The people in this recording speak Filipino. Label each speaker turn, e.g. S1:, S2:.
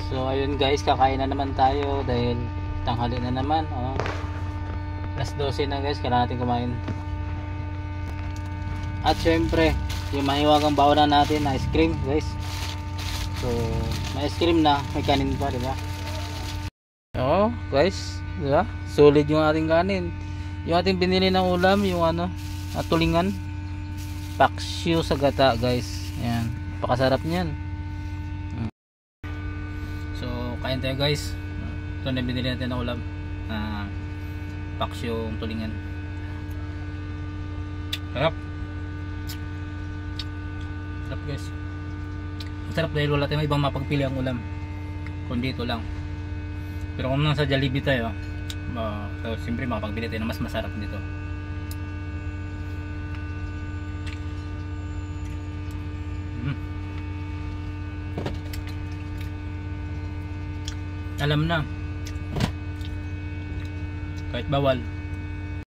S1: So ayun guys, kakain na naman tayo dahil tanghali na naman. Alas 12 na guys, kailangan natin kumain. At syempre, yung mahiwagang baonan natin na ice cream guys. So may ice cream na, may kanin pa, diba? Oo guys, diba? Solid yung ating kanin. Yung ating binili ng ulam, yung tulingan, paksiw sa gata guys. Yan, pakasarap niyan. So kain tayo guys. Ito na binili natin ng ulam, paksiw tulingan. Sarap. Sarap guys. Sarap dahil wala tayong ibang mapagpili ang ulam kundi ito lang. Pero kung nasa Jollibee tayo, so, siyempre makapagbili tayo na mas masarap dito. Alam na kahit bawal